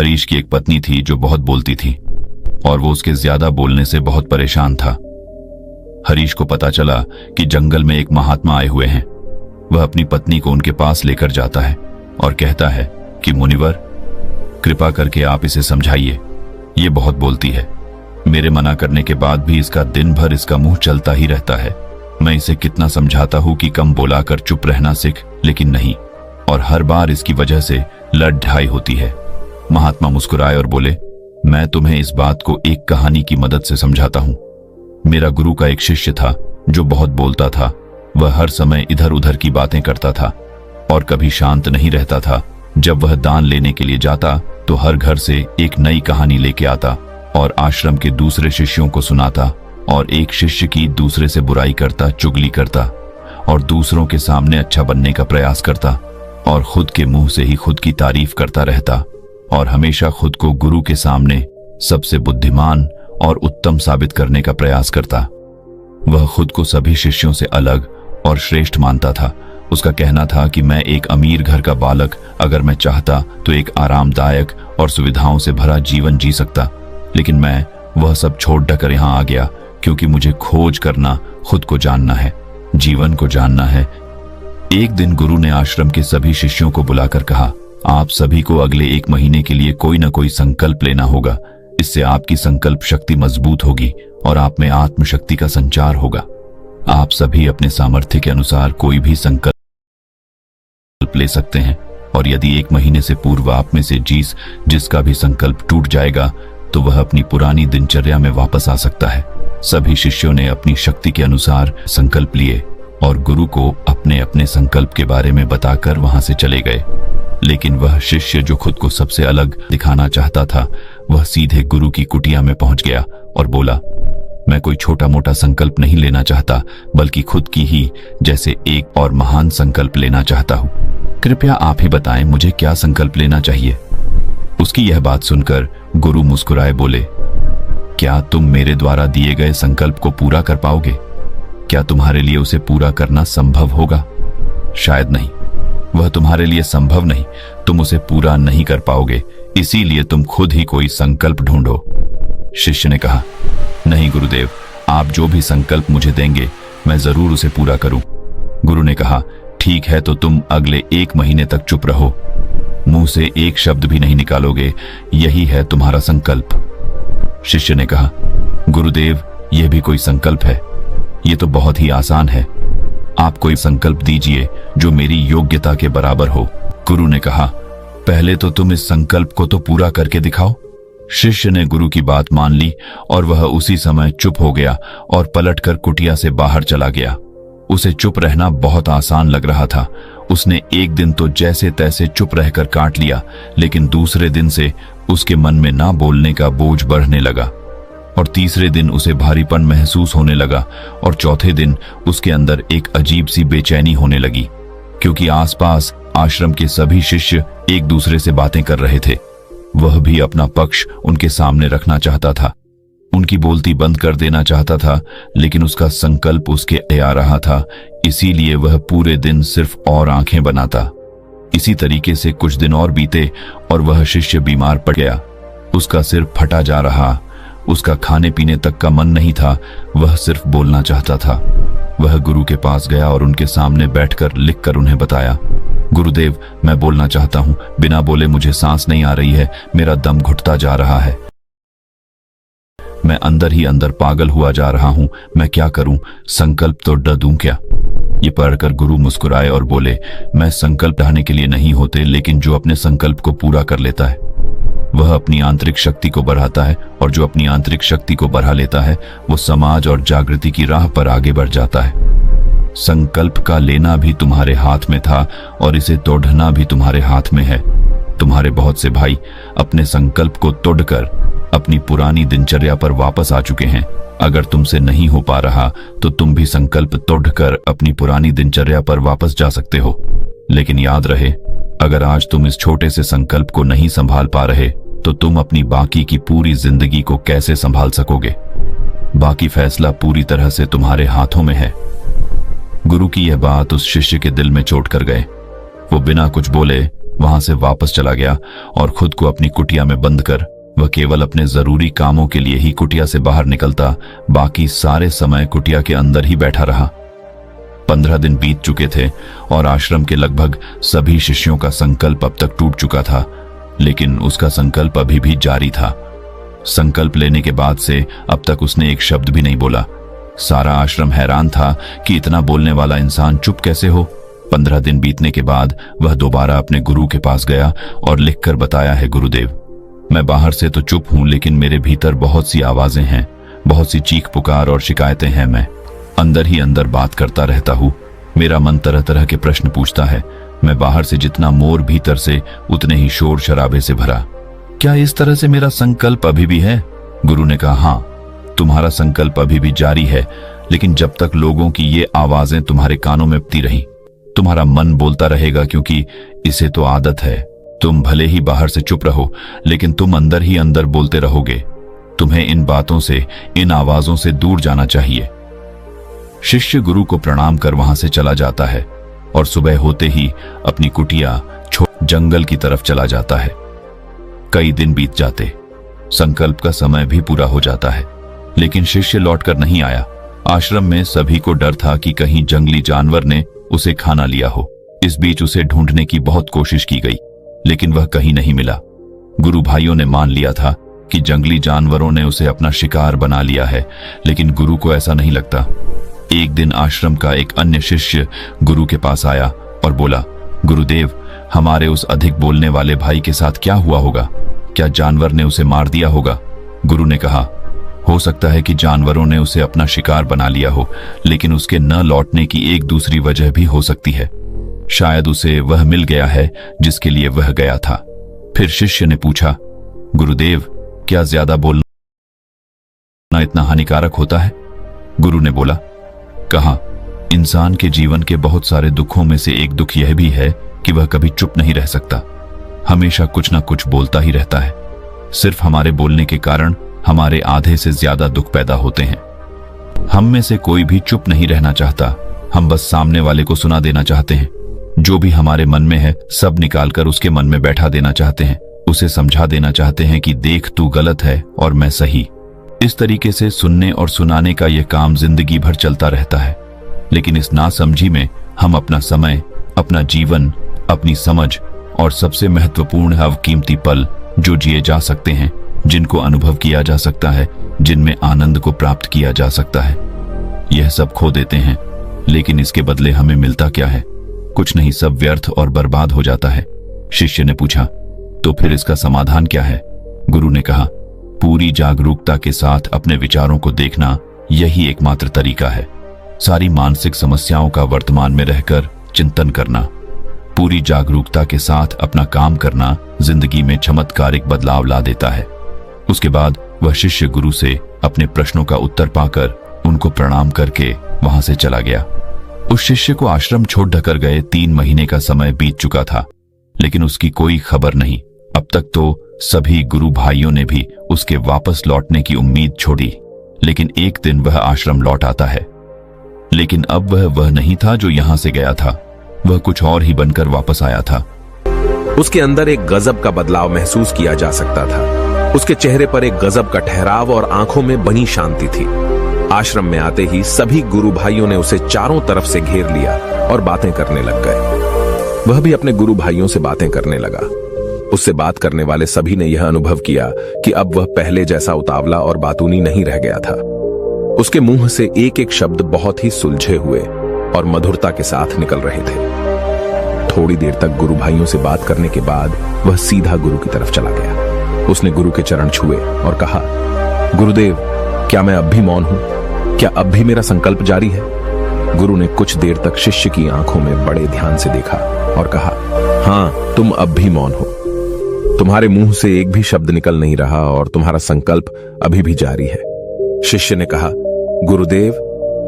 हरीश की एक पत्नी थी जो बहुत बोलती थी और वो उसके ज्यादा बोलने से बहुत परेशान था। हरीश को पता चला कि जंगल में एक महात्मा आए हुए हैं। वह अपनी पत्नी को उनके पास लेकर जाता है और कहता है कि मुनिवर, कृपा करके आप इसे समझाइए, ये बहुत बोलती है। मेरे मना करने के बाद भी इसका दिन भर इसका मुंह चलता ही रहता है। मैं इसे कितना समझाता हूं कि कम बोला कर चुप रहना सीख, लेकिन नहीं, और हर बार इसकी वजह से लड़ ढाई होती है। महात्मा मुस्कुराए और बोले, मैं तुम्हें इस बात को एक कहानी की मदद से समझाता हूं। मेरा गुरु का एक शिष्य था जो बहुत बोलता था। वह हर समय इधर उधर की बातें करता था और कभी शांत नहीं रहता था। जब वह दान लेने के लिए जाता तो हर घर से एक नई कहानी लेके आता और आश्रम के दूसरे शिष्यों को सुनाता, और एक शिष्य की दूसरे से बुराई करता, चुगली करता और दूसरों के सामने अच्छा बनने का प्रयास करता और खुद के मुंह से ही खुद की तारीफ करता रहता और हमेशा खुद को गुरु के सामने सबसे बुद्धिमान और उत्तम साबित करने का प्रयास करता। वह खुद को सभी शिष्यों से अलग और श्रेष्ठ मानता था। उसका कहना था कि मैं एक अमीर घर का बालक, अगर मैं चाहता तो एक आरामदायक और सुविधाओं से भरा जीवन जी सकता, लेकिन मैं वह सब छोड़ कर यहाँ आ गया क्योंकि मुझे खोज करना, खुद को जानना है, जीवन को जानना है। एक दिन गुरु ने आश्रम के सभी शिष्यों को बुलाकर कहा, आप सभी को अगले 1 महीने के लिए कोई न कोई संकल्प लेना होगा। इससे आपकी संकल्प शक्ति मजबूत होगी और आप में आत्मशक्ति का संचार होगा। आप सभी अपने सामर्थ्य के अनुसार कोई भी संकल्प ले सकते हैं, और यदि 1 महीने से पूर्व आप में से जिसका भी संकल्प टूट जाएगा तो वह अपनी पुरानी दिनचर्या में वापस आ सकता है। सभी शिष्यों ने अपनी शक्ति के अनुसार संकल्प लिए और गुरु को अपने अपने संकल्प के बारे में बताकर वहां से चले गए। लेकिन वह शिष्य जो खुद को सबसे अलग दिखाना चाहता था, वह सीधे गुरु की कुटिया में पहुंच गया और बोला, मैं कोई छोटा मोटा संकल्प नहीं लेना चाहता, बल्कि खुद की ही जैसे एक और महान संकल्प लेना चाहता हूं। कृपया आप ही बताएं मुझे क्या संकल्प लेना चाहिए। उसकी यह बात सुनकर गुरु मुस्कुराए बोले, क्या तुम मेरे द्वारा दिए गए संकल्प को पूरा कर पाओगे? क्या तुम्हारे लिए उसे पूरा करना संभव होगा? शायद नहीं, वह तुम्हारे लिए संभव नहीं। तुम उसे पूरा नहीं कर पाओगे, इसीलिए तुम खुद ही कोई संकल्प ढूंढो। शिष्य ने कहा, नहीं गुरुदेव, आप जो भी संकल्प मुझे देंगे मैं जरूर उसे पूरा करूं। गुरु ने कहा, ठीक है, तो तुम अगले 1 महीने तक चुप रहो, मुंह से एक शब्द भी नहीं निकालोगे, यही है तुम्हारा संकल्प। शिष्य ने कहा, गुरुदेव, यह भी कोई संकल्प है? यह तो बहुत ही आसान है। आप कोई संकल्प दीजिए जो मेरी योग्यता के बराबर हो। गुरु ने कहा, पहले तो तुम इस संकल्प को तो पूरा करके दिखाओ। शिष्य ने गुरु की बात मान ली और वह उसी समय चुप हो गया और पलटकर कुटिया से बाहर चला गया। उसे चुप रहना बहुत आसान लग रहा था। उसने एक दिन तो जैसे तैसे चुप रहकर काट लिया, लेकिन दूसरे दिन से उसके मन में ना बोलने का बोझ बढ़ने लगा और तीसरे दिन उसे भारीपन महसूस होने लगा और चौथे दिन उसके अंदर एक अजीब सी बेचैनी होने लगी, क्योंकि आसपास आश्रम के सभी शिष्य एक दूसरे से बातें कर रहे थे। वह भी अपना पक्ष उनके सामने रखना चाहता था, उनकी बोलती बंद कर देना चाहता था, लेकिन उसका संकल्प उसके आ रहा था, इसीलिए वह पूरे दिन सिर्फ और आंखें बनाता। इसी तरीके से कुछ दिन और बीते और वह शिष्य बीमार पड़ गया। उसका सिर फटा जा रहा, उसका खाने पीने तक का मन नहीं था, वह सिर्फ बोलना चाहता था। वह गुरु के पास गया और उनके सामने बैठकर लिखकर उन्हें बताया, गुरुदेव, मैं बोलना चाहता हूं, बिना बोले मुझे सांस नहीं आ रही है, मेरा दम घुटता जा रहा है, मैं अंदर ही अंदर पागल हुआ जा रहा हूं, मैं क्या करूं? संकल्प तो डर दूं क्या? ये पढ़कर गुरु मुस्कुराए और बोले, मैं संकल्प ढाने के लिए नहीं होते, लेकिन जो अपने संकल्प को पूरा कर लेता है वह अपनी आंतरिक शक्ति को बढ़ाता है, और जो अपनी आंतरिक शक्ति को बढ़ा लेता है वो समाज और जागृति की राह पर आगे बढ़ जाता है। संकल्प का लेना भी तुम्हारे हाथ में था और इसे तोड़ना भी तुम्हारे हाथ में है। तुम्हारे बहुत से भाई अपने संकल्प को तोड़कर अपनी पुरानी दिनचर्या पर वापस आ चुके हैं। अगर तुमसे नहीं हो पा रहा तो तुम भी संकल्प तोड़कर अपनी पुरानी दिनचर्या पर वापस जा सकते हो। लेकिन याद रहे, अगर आज तुम इस छोटे से संकल्प को नहीं संभाल पा रहे तो तुम अपनी बाकी की पूरी जिंदगी को कैसे संभाल सकोगे? बाकी फैसला पूरी तरह से तुम्हारे हाथों में है। गुरु की यह बात उस शिष्य के दिल में चोट कर गए। वो बिना कुछ बोले वहां से वापस चला गया और खुद को अपनी कुटिया में बंद कर वह केवल अपने जरूरी कामों के लिए ही कुटिया से बाहर निकलता, बाकी सारे समय कुटिया के अंदर ही बैठा रहा। 15 दिन बीत चुके थे और आश्रम के लगभग सभी शिष्यों का संकल्प अब तक टूट चुका था, लेकिन उसका संकल्प अभी भी जारी था। संकल्प लेने के बाद से अब तक उसने एक शब्द भी नहीं बोला। सारा आश्रम हैरान था कि इतना बोलने वाला इंसान चुप कैसे हो। 15 दिन बीतने के बाद वह दोबारा अपने गुरु के पास गया और लिखकर बताया है, गुरुदेव, मैं बाहर से तो चुप हूं, लेकिन मेरे भीतर बहुत सी आवाजें हैं, बहुत सी चीख पुकार और शिकायतें हैं। मैं अंदर ही अंदर बात करता रहता हूं। मेरा मन तरह तरह के प्रश्न पूछता है। मैं बाहर से जितना मोर, भीतर से उतने ही शोर शराबे से भरा। क्या इस तरह से मेरा संकल्प अभी भी है? गुरु ने कहा, हाँ, तुम्हारा संकल्प अभी भी जारी है, लेकिन जब तक लोगों की ये आवाजें तुम्हारे कानों में बजती रही, तुम्हारा मन बोलता रहेगा, क्योंकि इसे तो आदत है। तुम भले ही बाहर से चुप रहो, लेकिन तुम अंदर ही अंदर बोलते रहोगे। तुम्हें इन बातों से, इन आवाजों से दूर जाना चाहिए। शिष्य गुरु को प्रणाम कर वहां से चला जाता है और सुबह होते ही अपनी कुटिया छोड़ जंगल की तरफ चला जाता है। कई दिन बीत जाते, संकल्प का समय भी पूरा हो जाता है, लेकिन शिष्य लौटकर नहीं आया। आश्रम में सभी को डर था कि कहीं जंगली जानवर ने उसे खाना लिया हो। इस बीच उसे ढूंढने की बहुत कोशिश की गई, लेकिन वह कहीं नहीं मिला। गुरु भाइयों ने मान लिया था कि जंगली जानवरों ने उसे अपना शिकार बना लिया है, लेकिन गुरु को ऐसा नहीं लगता। एक दिन आश्रम का एक अन्य शिष्य गुरु के पास आया और बोला, गुरुदेव, हमारे उस अधिक बोलने वाले भाई के साथ क्या हुआ होगा? क्या जानवर ने उसे मार दिया होगा? गुरु ने कहा, हो सकता है कि जानवरों ने उसे अपना शिकार बना लिया हो, लेकिन उसके न लौटने की एक दूसरी वजह भी हो सकती है। शायद उसे वह मिल गया है जिसके लिए वह गया था। फिर शिष्य ने पूछा, गुरुदेव, क्या ज्यादा बोलना इतना हानिकारक होता है? गुरु ने बोला, कहा, इंसान के जीवन के बहुत सारे दुखों में से एक दुख यह भी है कि वह कभी चुप नहीं रह सकता, हमेशा कुछ ना कुछ बोलता ही रहता है। सिर्फ हमारे बोलने के कारण हमारे आधे से ज्यादा दुख पैदा होते हैं। हम में से कोई भी चुप नहीं रहना चाहता, हम बस सामने वाले को सुना देना चाहते हैं। जो भी हमारे मन में है सब निकालकर उसके मन में बैठा देना चाहते हैं, उसे समझा देना चाहते हैं कि देख, तू गलत है और मैं सही। इस तरीके से सुनने और सुनाने का यह काम जिंदगी भर चलता रहता है, लेकिन इस नासमझी में हम अपना समय, अपना जीवन, अपनी समझ और सबसे महत्वपूर्ण अवकीमती पल जो जिए जा सकते हैं, जिनको अनुभव किया जा सकता है, जिनमें आनंद को प्राप्त किया जा सकता है, यह सब खो देते हैं। लेकिन इसके बदले हमें मिलता क्या है? कुछ नहीं, सब व्यर्थ और बर्बाद हो जाता है। शिष्य ने पूछा, तो फिर इसका समाधान क्या है? गुरु ने कहा, पूरी जागरूकता के साथ अपने विचारों को देखना, यही एकमात्र तरीका है। सारी मानसिक समस्याओं का वर्तमान में रहकर चिंतन करना, पूरी जागरूकता के साथ अपना काम करना जिंदगी में चमत्कारिक बदलाव ला देता है। उसके बाद वह शिष्य गुरु से अपने प्रश्नों का उत्तर पाकर उनको प्रणाम करके वहां से चला गया। उस शिष्य को आश्रम छोड़ ढकर गए 3 महीने का समय बीत चुका था, लेकिन उसकी कोई खबर नहीं। अब तक तो सभी गुरु भाइयों ने भी उसके वापस लौटने की उम्मीद छोड़ी, लेकिन एक दिन वह आश्रम लौट आता है। लेकिन अब वह नहीं था जो यहां से गया था, वह कुछ और ही बनकर वापस आया था। उसके अंदर एक गजब का बदलाव महसूस किया जा सकता था। उसके चेहरे पर एक गजब का ठहराव और आंखों में बनी शांति थी। आश्रम में आते ही सभी गुरु भाइयों ने उसे चारों तरफ से घेर लिया और बातें करने लग गए। वह भी अपने गुरु भाइयों से बातें करने लगा। उससे बात करने वाले सभी ने यह अनुभव किया कि अब वह पहले जैसा उतावला और बातूनी नहीं रह गया था। उसके मुंह से एक एक शब्द बहुत ही सुलझे हुए और मधुरता के साथ निकल रहे थे। थोड़ी देर तक गुरु भाइयों से बात करने के बाद वह सीधा गुरु की तरफ चला गया। उसने गुरु के चरण छुए और कहा, गुरुदेव, क्या मैं अब भी मौन हूं? क्या अब भी मेरा संकल्प जारी है? गुरु ने कुछ देर तक शिष्य की आंखों में बड़े ध्यान से देखा और कहा, हां, तुम अब भी मौन हो। तुम्हारे मुंह से एक भी शब्द निकल नहीं रहा और तुम्हारा संकल्प अभी भी जारी है। शिष्य ने कहा, गुरुदेव,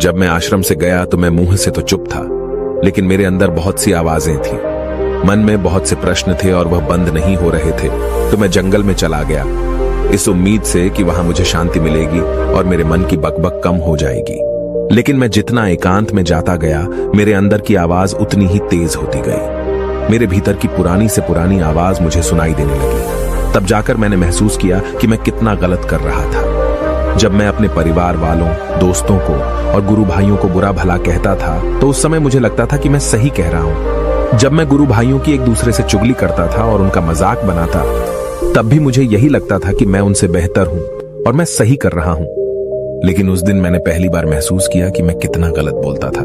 जब मैं आश्रम से गया तो मैं मुंह से तो चुप था, लेकिन मेरे अंदर बहुत सी आवाजें थी। मन में बहुत से प्रश्न थे और वह बंद नहीं हो रहे थे, तो मैं जंगल में चला गया, इस उम्मीद से कि वहां मुझे शांति मिलेगी और मेरे मन की बकबक कम हो जाएगी। लेकिन मैं जितना एकांत में जाता गया, मेरे अंदर की आवाज उतनी ही तेज होती गई। मेरे भीतर की पुरानी से पुरानी आवाज मुझे सुनाई देने लगी। तब जाकर मैंने महसूस किया कि मैं कितना गलत कर रहा था। जब मैं अपने परिवार वालों, दोस्तों को और गुरु भाइयों को बुरा भला कहता था तो उस समय मुझे लगता था कि मैं सही कह रहा हूं। जब मैं गुरु भाइयों की एक दूसरे से चुगली करता था और उनका मजाक बनाता, तब भी मुझे यही लगता था कि मैं उनसे बेहतर हूं और मैं सही कर रहा हूं। लेकिन उस दिन मैंने पहली बार महसूस किया कि मैं कितना गलत बोलता था।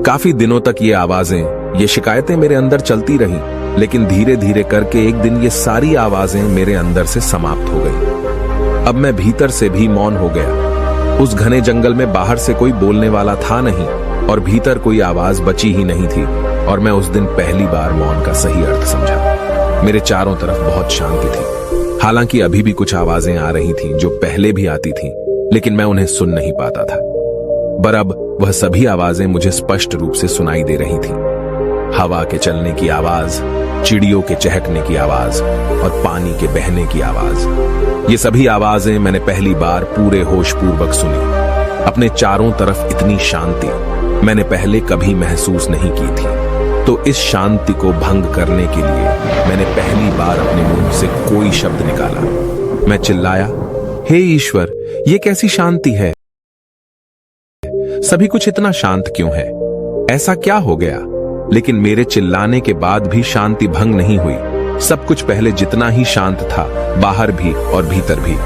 काफी दिनों तक ये आवाजें, ये शिकायतें मेरे अंदर चलती रहीं, लेकिन धीरे धीरे करके एक दिन ये सारी आवाजें मेरे अंदर से समाप्त हो गई। अब मैं भीतर से भी मौन हो गया। उस घने जंगल में बाहर से कोई बोलने वाला था नहीं और भीतर कोई आवाज बची ही नहीं थी, और मैं उस दिन पहली बार मौन का सही अर्थ समझा। मेरे चारों तरफ बहुत शांति थी। हालांकि अभी भी कुछ आवाजें आ रही थीं जो पहले भी आती थीं, लेकिन मैं उन्हें सुन नहीं पाता था। पर अब वह सभी आवाजें मुझे स्पष्ट रूप से सुनाई दे रही थीं। हवा के चलने की आवाज, चिड़ियों के चहकने की आवाज और पानी के बहने की आवाज। ये सभी आवाजें मैंने पहली बार पूरे होशपूर्वक सुनी। अपने चारों तरफ इतनी शांति मैंने पहले कभी महसूस नहीं की थी। तो इस शांति को भंग करने के लिए मैंने पहली बार अपने मुंह से कोई शब्द निकाला। मैं चिल्लाया, हे ईश्वर, ये कैसी शांति है? सभी कुछ इतना शांत क्यों है? ऐसा क्या हो गया? लेकिन मेरे चिल्लाने के बाद भी शांति भंग नहीं हुई। सब कुछ पहले जितना ही शांत था, बाहर भी और भीतर भी।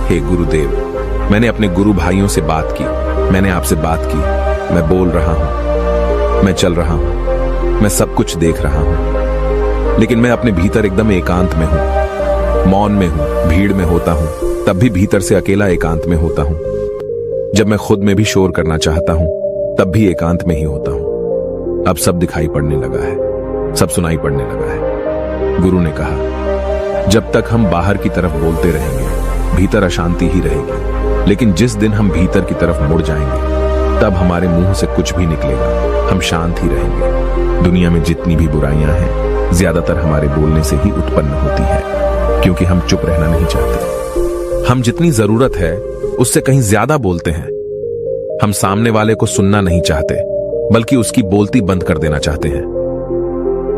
हे गुरुदेव, मैंने अपने गुरु भाइयों से बात की, मैंने आपसे बात की। मैं बोल रहा हूं, मैं चल रहा हूं, मैं सब कुछ देख रहा हूं, लेकिन मैं अपने भीतर एकदम एकांत में हूं, मौन में हूं। भीड़ में होता हूं तब भी भीतर से अकेला एकांत में होता हूं। जब मैं खुद में भी शोर करना चाहता हूं तब भी एकांत में ही होता हूं। अब सब दिखाई पड़ने लगा है, सब सुनाई पड़ने लगा है। गुरु ने कहा, जब तक हम बाहर की तरफ बोलते रहेंगे भीतर अशांति ही रहेगी, लेकिन जिस दिन हम भीतर की तरफ मुड़ जाएंगे तब हमारे मुंह से कुछ भी निकलेगा, हम शांत ही रहेंगे। दुनिया में जितनी भी बुराइयां हैं ज्यादातर हमारे बोलने से ही उत्पन्न होती है, क्योंकि हम चुप रहना नहीं चाहते। हम जितनी जरूरत है उससे कहीं ज्यादा बोलते हैं। हम सामने वाले को सुनना नहीं चाहते, बल्कि उसकी बोलती बंद कर देना चाहते हैं।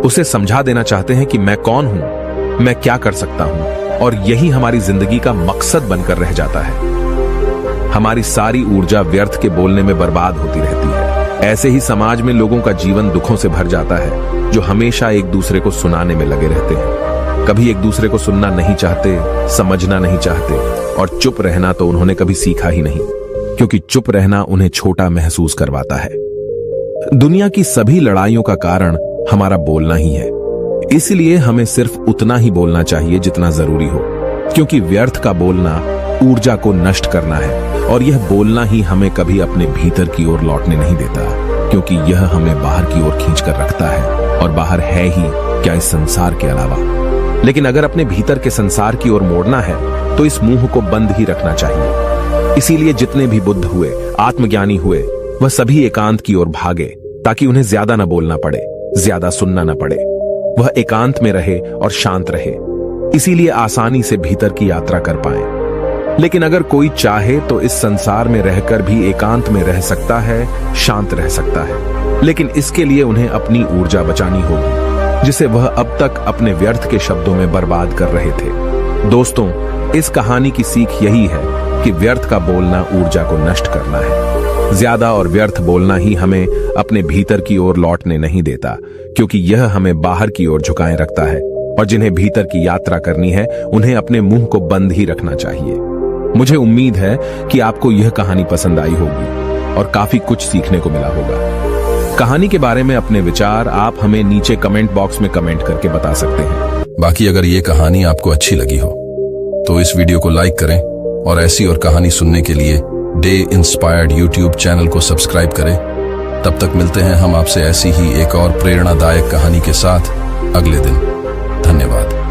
उसे समझा देना चाहते हैं कि मैं कौन हूं, मैं क्या कर सकता हूं, और यही हमारी जिंदगी का मकसद बनकर रह जाता है। हमारी सारी ऊर्जा व्यर्थ के बोलने में बर्बाद होती रहती है। ऐसे ही समाज में लोगों का जीवन दुखों से भर जाता है, जो हमेशा एक दूसरे को सुनाने में लगे रहते हैं। कभी एक दूसरे को सुनना नहीं चाहते, समझना नहीं चाहते, और चुप रहना तो उन्होंने कभी सीखा ही नहीं, क्योंकि चुप रहना उन्हें छोटा महसूस करवाता है। दुनिया की सभी लड़ाइयों का कारण हमारा बोलना ही है। इसलिए हमें सिर्फ उतना ही बोलना चाहिए जितना जरूरी हो, क्योंकि व्यर्थ का बोलना ऊर्जा को नष्ट करना है, और यह बोलना ही हमें कभी अपने भीतर की ओर लौटने नहीं देता, क्योंकि यह हमें बाहर की ओर खींचकर रखता है, और बाहर है ही क्या इस संसार के अलावा। लेकिन अगर अपने भीतर के संसार की ओर मोड़ना है तो इस मुंह को बंद ही रखना चाहिए। इसीलिए जितने भी बुद्ध हुए, आत्मज्ञानी हुए, वह सभी एकांत की ओर भागे, ताकि उन्हें ज्यादा न बोलना पड़े, ज्यादा सुनना न पड़े। वह एकांत में रहे और शांत रहे, इसीलिए आसानी से भीतर की यात्रा कर पाए। लेकिन अगर कोई चाहे तो इस संसार में रहकर भी एकांत में रह सकता है, शांत रह सकता है, लेकिन इसके लिए उन्हें अपनी ऊर्जा बचानी होगी, जिसे वह अब तक अपने व्यर्थ के शब्दों में बर्बाद कर रहे थे। दोस्तों, इस कहानी की सीख यही है कि व्यर्थ का बोलना ऊर्जा को नष्ट करना है। ज्यादा और व्यर्थ बोलना ही हमें अपने भीतर की ओर लौटने नहीं देता, क्योंकि यह हमें बाहर की ओर झुकाए रखता है, और जिन्हें भीतर की यात्रा करनी है उन्हें अपने मुंह को बंद ही रखना चाहिए। मुझे उम्मीद है कि आपको यह कहानी पसंद आई होगी और काफी कुछ सीखने को मिला होगा। कहानी के बारे में अपने विचार आप हमें नीचे कमेंट बॉक्स में कमेंट करके बता सकते हैं। बाकी अगर ये कहानी आपको अच्छी लगी हो तो इस वीडियो को लाइक करें, और ऐसी और कहानी सुनने के लिए डे इंस्पायर्ड यूट्यूब चैनल को सब्सक्राइब करें। तब तक मिलते हैं हम आपसे ऐसी ही एक और प्रेरणादायक कहानी के साथ अगले दिन। धन्यवाद।